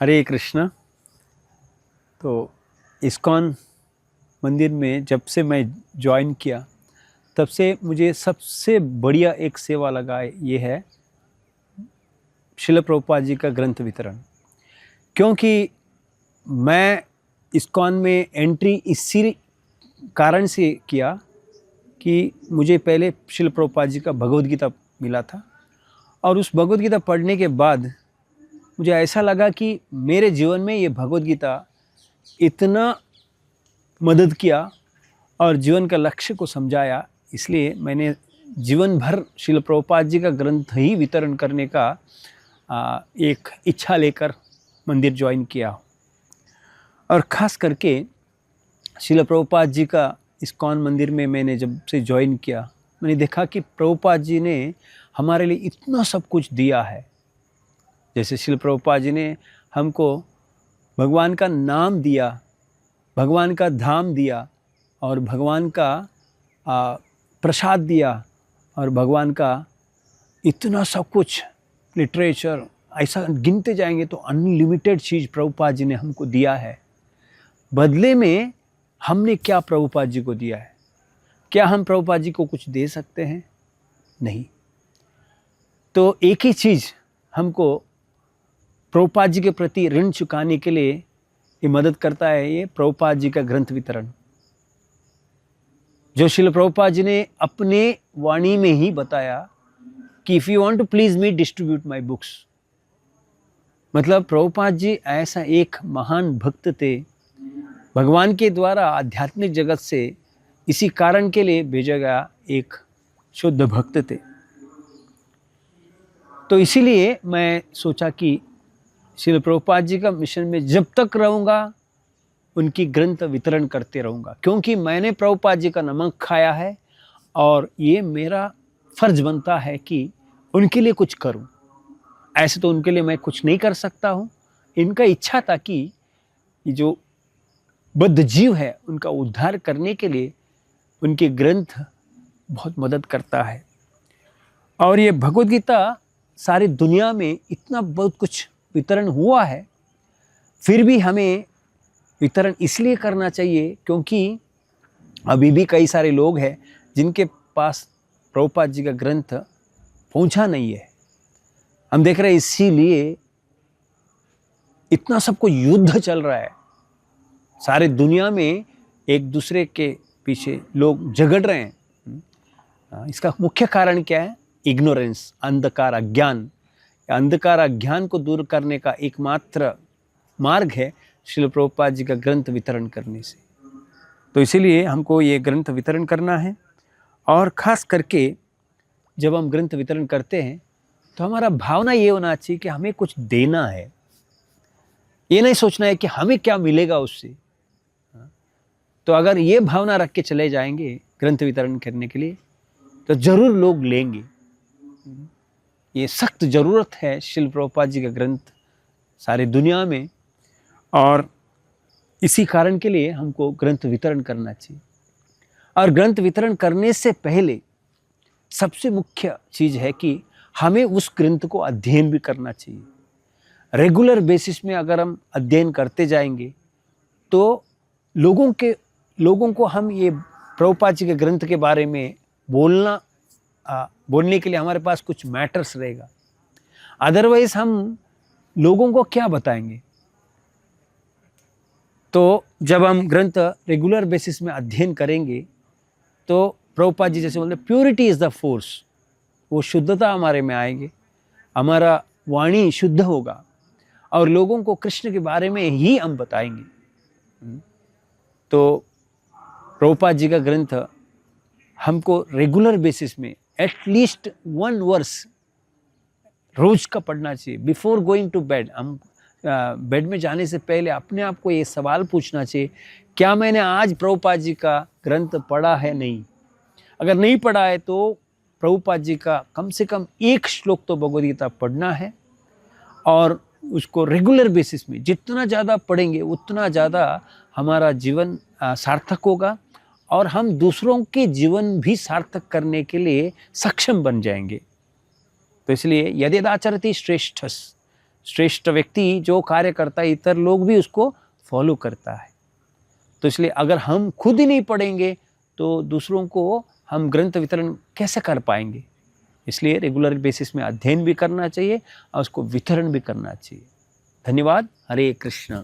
हरे कृष्ण। तो इस्कॉन मंदिर में जब से मैं ज्वाइन किया तब से मुझे सबसे बढ़िया एक सेवा लगा ये है शिल प्रभुपाद जी का ग्रंथ वितरण। क्योंकि मैं इस्कॉन में एंट्री इसी कारण से किया कि मुझे पहले शिल प्रभुपाद जी का भगवद गीता मिला था और उस भगवद गीता पढ़ने के बाद मुझे ऐसा लगा कि मेरे जीवन में ये भगवद गीता इतना मदद किया और जीवन का लक्ष्य को समझाया, इसलिए मैंने जीवन भर शिल प्रभुपाद जी का ग्रंथ ही वितरण करने का एक इच्छा लेकर मंदिर ज्वाइन किया। और ख़ास करके शिल प्रभुपाद जी का इस्कॉन मंदिर में मैंने जब से ज्वाइन किया, मैंने देखा कि प्रभुपाद जी ने हमारे लिए इतना सब कुछ दिया है। जैसे शिल प्रभुपाद जी ने हमको भगवान का नाम दिया, भगवान का धाम दिया और भगवान का प्रसाद दिया और भगवान का इतना सब कुछ लिटरेचर, ऐसा गिनते जाएंगे तो अनलिमिटेड चीज़ प्रभुपाद जी ने हमको दिया है। बदले में हमने क्या प्रभुपाद जी को दिया है? क्या हम प्रभुपाद जी को कुछ दे सकते हैं? नहीं। तो एक ही चीज़ हमको प्रभुपाद जी के प्रति ऋण चुकाने के लिए ये मदद करता है, ये प्रभुपाद जी का ग्रंथ वितरण, जो शिल प्रभुपाद जी ने अपने वाणी में ही बताया कि if you want to please me distribute my books. मतलब प्रभुपाद जी ऐसा एक महान भक्त थे, भगवान के द्वारा आध्यात्मिक जगत से इसी कारण के लिए भेजा गया एक शुद्ध भक्त थे। तो इसीलिए मैं सोचा कि शिल प्रभुपाद जी का मिशन में जब तक रहूँगा उनकी ग्रंथ वितरण करते रहूँगा, क्योंकि मैंने प्रभुपाद जी का नमक खाया है और ये मेरा फर्ज बनता है कि उनके लिए कुछ करूं। ऐसे तो उनके लिए मैं कुछ नहीं कर सकता हूं। इनका इच्छा था कि ये जो बद्ध जीव है उनका उद्धार करने के लिए उनके ग्रंथ बहुत मदद करता है। और ये भगवद गीता सारी दुनिया में इतना बहुत कुछ वितरण हुआ है, फिर भी हमें वितरण इसलिए करना चाहिए क्योंकि अभी भी कई सारे लोग हैं जिनके पास प्रभुपाद जी का ग्रंथ पहुंचा नहीं है। हम देख रहे हैं इसीलिए इतना सबको युद्ध चल रहा है, सारे दुनिया में एक दूसरे के पीछे लोग झगड़ रहे हैं। इसका मुख्य कारण क्या है? इग्नोरेंस, अंधकार, अज्ञान। अंधकार अज्ञान को दूर करने का एकमात्र मार्ग है शिल प्रभुपाद जी का ग्रंथ वितरण करने से। तो इसीलिए हमको ये ग्रंथ वितरण करना है। और ख़ास करके जब हम ग्रंथ वितरण करते हैं तो हमारा भावना ये होना चाहिए कि हमें कुछ देना है। ये नहीं सोचना है कि हमें क्या मिलेगा उससे। तो अगर ये भावना रख के चले जाएंगे ग्रंथ वितरण करने के लिए तो ज़रूर लोग लेंगे। ये सख्त ज़रूरत है शिल प्रभुपाद जी का ग्रंथ सारी दुनिया में, और इसी कारण के लिए हमको ग्रंथ वितरण करना चाहिए। और ग्रंथ वितरण करने से पहले सबसे मुख्य चीज़ है कि हमें उस ग्रंथ को अध्ययन भी करना चाहिए। रेगुलर बेसिस में अगर हम अध्ययन करते जाएंगे तो लोगों को हम ये प्रभुपाद जी के ग्रंथ के बारे में बोलने के लिए हमारे पास कुछ मैटर्स रहेगा। अदरवाइज हम लोगों को क्या बताएंगे? तो जब हम ग्रंथ रेगुलर बेसिस में अध्ययन करेंगे तो प्रभुपाद जी जैसे बोलते हैं प्योरिटी इज़ द फोर्स, वो शुद्धता हमारे में आएगी, हमारा वाणी शुद्ध होगा और लोगों को कृष्ण के बारे में ही हम बताएंगे। तो प्रभुपाद जी का ग्रंथ हमको रेगुलर बेसिस में एटलीस्ट 1 वर्स रोज का पढ़ना चाहिए। बिफोर गोइंग टू बेड, हम बेड में जाने से पहले अपने आप को ये सवाल पूछना चाहिए, क्या मैंने आज प्रभुपाद जी का ग्रंथ पढ़ा है? नहीं। अगर नहीं पढ़ा है तो प्रभुपाद जी का कम से कम एक श्लोक तो भगवद गीता पढ़ना है और उसको रेगुलर बेसिस में जितना ज़्यादा पढ़ेंगे उतना ज़्यादा हमारा जीवन सार्थक होगा और हम दूसरों के जीवन भी सार्थक करने के लिए सक्षम बन जाएंगे। तो इसलिए यदेदाचरति श्रेष्ठस श्रेष्ठ व्यक्ति जो कार्य करता है इतर लोग भी उसको फॉलो करता है। तो इसलिए अगर हम खुद ही नहीं पढ़ेंगे तो दूसरों को हम ग्रंथ वितरण कैसे कर पाएंगे। इसलिए रेगुलर बेसिस में अध्ययन भी करना चाहिए और उसको वितरण भी करना चाहिए। धन्यवाद। हरे कृष्ण।